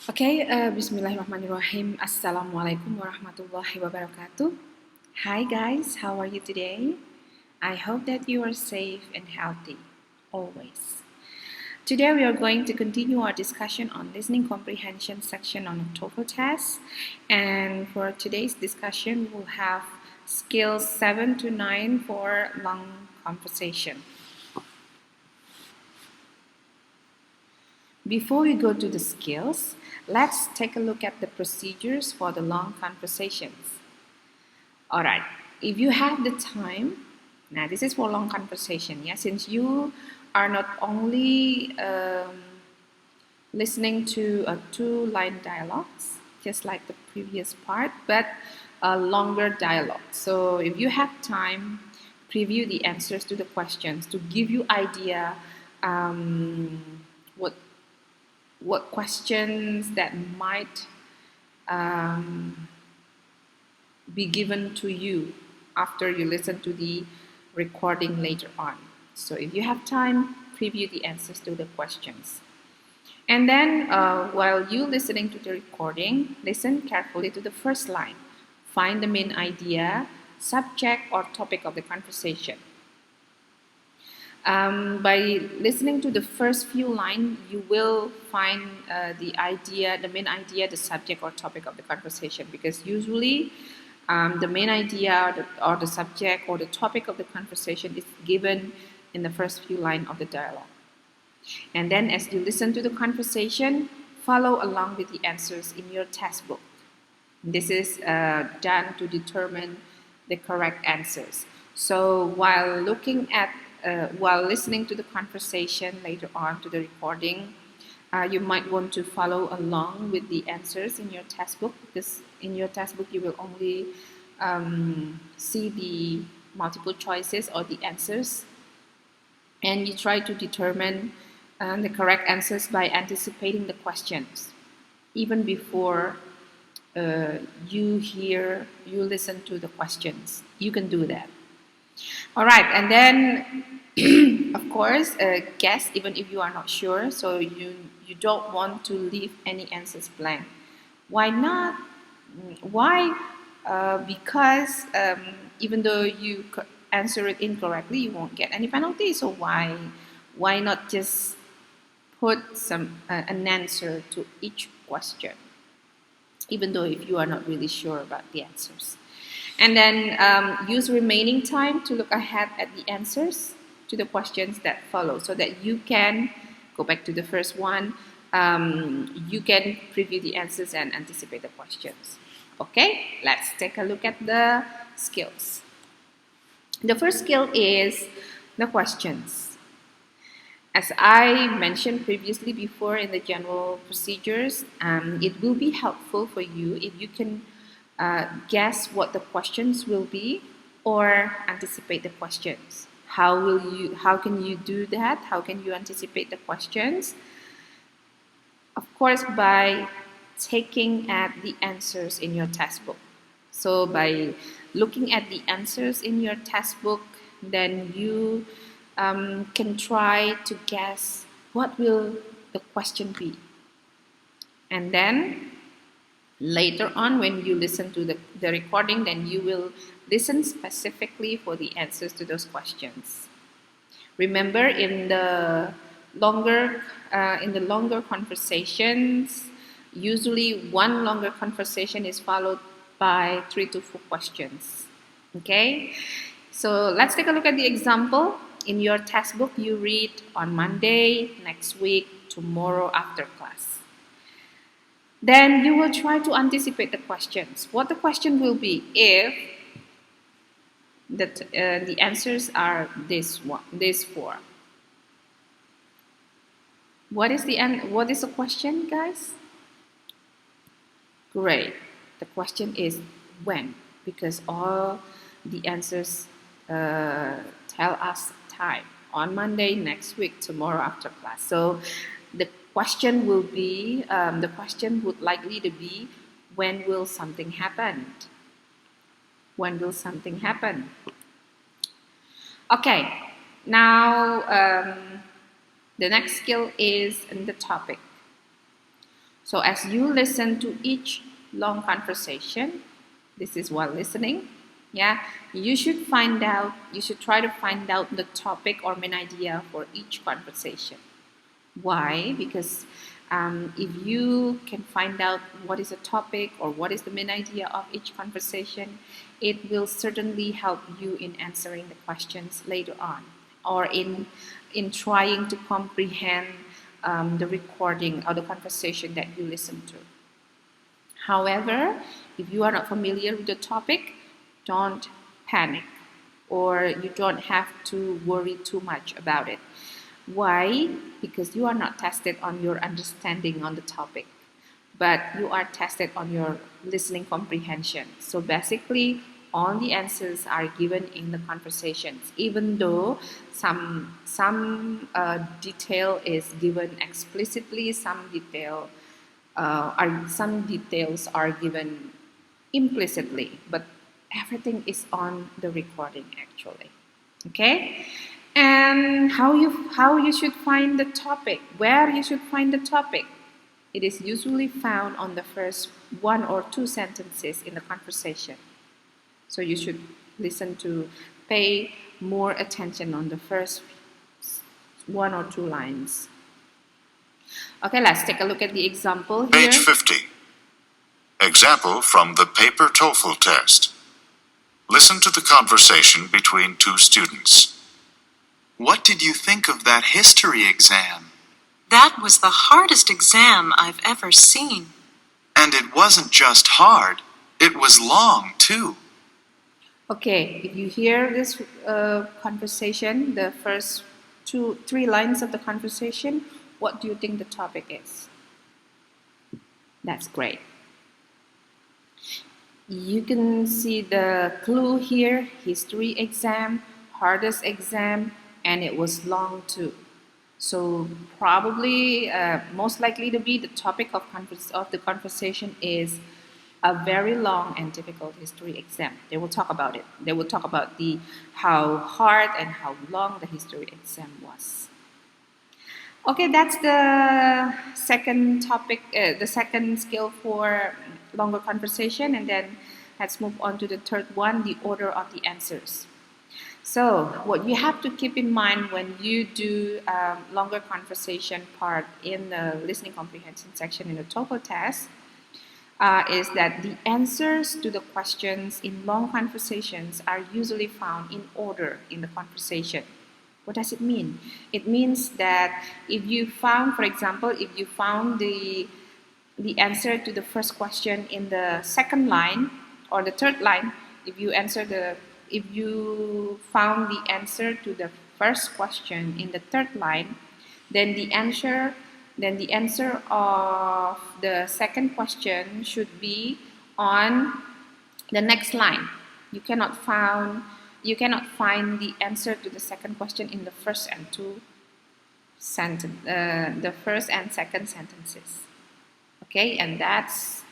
Okay, Bismillahirrahmanirrahim. Assalamualaikum warahmatullahi wabarakatuh. Hi guys, how are you today? I hope that you are safe and healthy, always. Today we are going to continue our discussion on listening comprehension section on a TOEFL test. And for today's discussion, we will have skills 7 to 9 for long conversation. Before we go to the skills, let's take a look at the procedures for the long conversations. Alright, if you have the time, now this is for long conversation, yeah, since you are not only listening to a two-line dialogues, just like the previous part, but a longer dialogue. So if you have time, preview the answers to the questions to give you idea what questions that might be given to you after you listen to the recording later on. So if you have time, preview the answers to the questions. And then while you listening to the recording, listen carefully to the first line. Find the main idea, subject or topic of the conversation. By listening to the first few lines, you will find the idea, the main idea, the subject or topic of the conversation. Because usually, the main idea or the subject or the topic of the conversation is given in the first few lines of the dialogue. And then, as you listen to the conversation, follow along with the answers in your textbook. This is done to determine the correct answers. So while listening to the conversation later on to the recording, you might want to follow along with the answers in your textbook, because in your textbook you will only see the multiple choices or the answers, and you try to determine the correct answers by anticipating the questions even before you listen to the questions. You can do that. All right, and then of course guess even if you are not sure, so you don't want to leave any answers blank. Why not? Why? Because even though you answer it incorrectly, you won't get any penalty. So why not just put an answer to each question, even though if you are not really sure about the answers. And then use remaining time to look ahead at the answers to the questions that follow, so that you can go back to the first one. You can preview the answers and anticipate the questions. Okay, let's take a look at the skills. The first skill is the questions. As I mentioned previously before in the general procedures, it will be helpful for you if you can guess what the questions will be or anticipate the questions. How can you do that? How can you anticipate the questions? Of course, by taking at the answers in your textbook. So by looking at the answers in your textbook, then you can try to guess what will the question be. And then later on, when you listen to the recording, then you will listen specifically for the answers to those questions. Remember, in the longer conversations, usually one longer conversation is followed by 3 to 4 questions. Okay, so let's take a look at the example. In your textbook, you read on Monday, next week, tomorrow after class. Then you will try to anticipate the questions. What the question will be if the answers are these four. What is the question, guys? Great. The question is when, because all the answers tell us time. On Monday, next week, tomorrow after class. So the question would likely to be, when will something happen? When will something happen? Okay, now the next skill is in the topic. So as you listen to each long conversation, this is while listening, yeah, you should try to find out the topic or main idea for each conversation. Why? Because if you can find out what is the topic or what is the main idea of each conversation, it will certainly help you in answering the questions later on, or in trying to comprehend the recording or the conversation that you listen to. However, if you are not familiar with the topic, don't panic, or you don't have to worry too much about it. Why? Because you are not tested on your understanding on the topic, but you are tested on your listening comprehension. So basically, all the answers are given in the conversations, even though some detail is given explicitly, some details are given implicitly, but everything is on the recording actually. Okay, and how you should find the topic, where you should find the topic. It is usually found on the first one or two sentences in the conversation. So you should pay more attention on the first one or two lines. Okay, let's take a look at the example here. Page 50. Example from the paper TOEFL test. Listen to the conversation between two students. What did you think of that history exam? That was the hardest exam I've ever seen. And it wasn't just hard, it was long too. Okay, if you hear this conversation, the first three lines of the conversation, what do you think the topic is? That's great. You can see the clue here: history exam, hardest exam, and it was long too. So probably, most likely to be the topic of the conversation is a very long and difficult history exam. They will talk about it. They will talk about how hard and how long the history exam was. Okay, that's the second topic, the second skill for longer conversation, and then let's move on to the third one, the order of the answers. So what you have to keep in mind when you do longer conversation part in the listening comprehension section in the TOEFL test is that the answers to the questions in long conversations are usually found in order in the conversation. What does it mean? It means that if you found, for example, if you found the answer to the first question in the second line or the third line, if you found the answer to the first question in the third line, then the answer of the second question should be on the next line. You cannot find the answer to the second question in the first and second sentences. Okay, and that's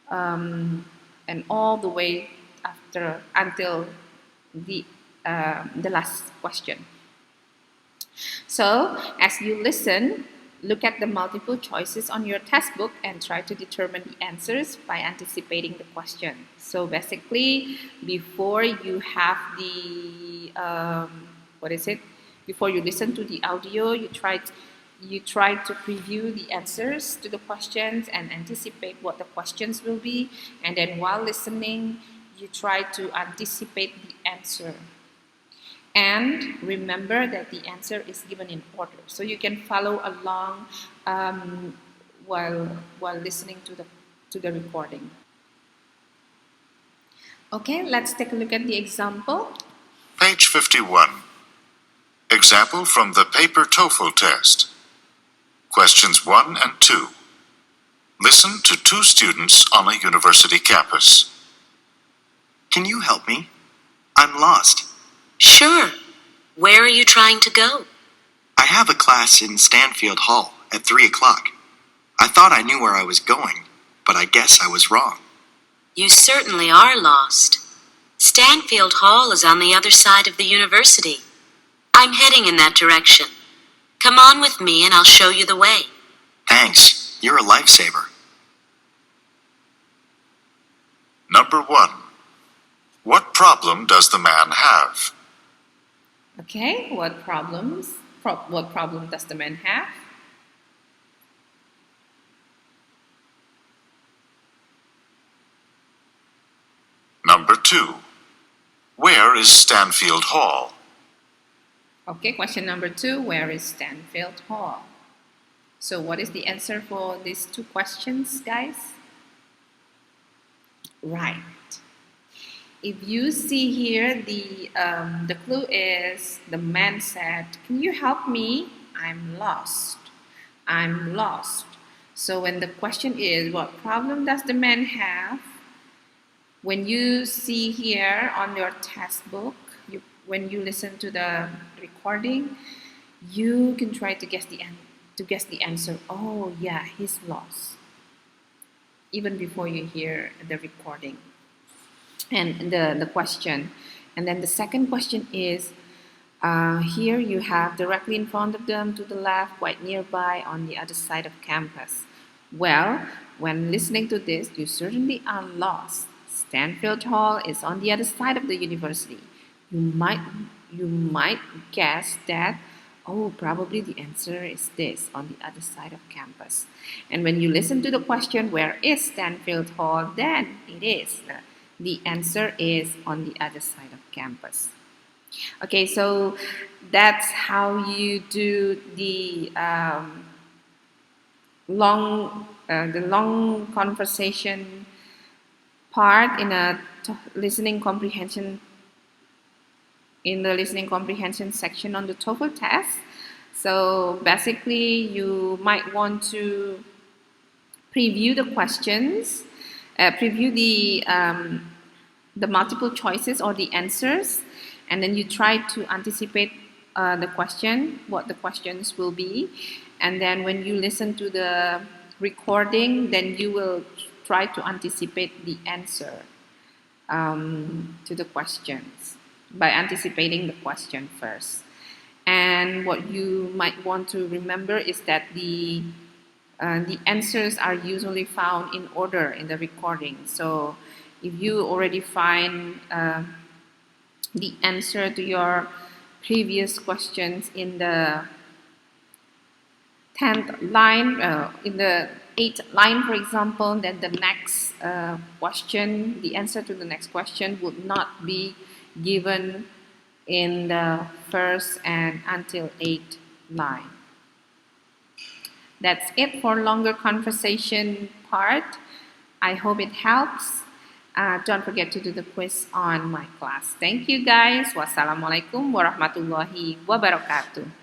and all the way until the last question. So as you listen, look at the multiple choices on your test book and try to determine the answers by anticipating the question. So basically, before you have before you listen to the audio, you try to preview the answers to the questions and anticipate what the questions will be, and then while listening, you try to anticipate the answer. And remember that the answer is given in order, so you can follow along while listening to the recording. Okay, let's take a look at the example. Page 51. Example from the paper TOEFL test. Questions 1 and 2. Listen to two students on a university campus. Can you help me? I'm lost. Sure. Where are you trying to go? I have a class in Stanfield Hall at 3 o'clock. I thought I knew where I was going, but I guess I was wrong. You certainly are lost. Stanfield Hall is on the other side of the university. I'm heading in that direction. Come on with me and I'll show you the way. Thanks. You're a lifesaver. Number 1. What problem does the man have? Okay, what problem does the man have? Number 2. Where is Stanfield Hall? Okay, question number 2, where is Stanfield Hall? So what is the answer for these 2 questions, guys? Right. If you see here, the clue is the man said, "Can you help me? I'm lost. I'm lost." So when the question is, what problem does the man have? When you see here on your textbook, when you listen to the recording, you can try to guess the answer. Oh yeah, he's lost. Even before you hear the recording and the question. And then the second question is, here you have directly in front of them to the left, quite nearby on the other side of campus. Well, when listening to this, you certainly are lost. Stanfield Hall is on the other side of the university. You might guess that, oh, probably the answer is this, on the other side of campus. And when you listen to the question, where is Stanfield Hall, then it is. The answer is on the other side of campus. Okay, so that's how you do the long conversation part in a listening comprehension section on the TOEFL test. So basically, you might want to preview the questions, preview the multiple choices or the answers, and then you try to anticipate what the questions will be. And then when you listen to the recording, then you will try to anticipate the answer to the questions by anticipating the question first. And what you might want to remember is that the answers are usually found in order in the recording. So if you already find the answer to your previous questions in the 10th line, in the 8th line, for example, then the next question, the answer to the next question would not be given in the first and until 8th line. That's it for longer conversation part. I hope it helps. Don't forget to do the quiz on my class. Thank you guys. Wassalamualaikum warahmatullahi wabarakatuh.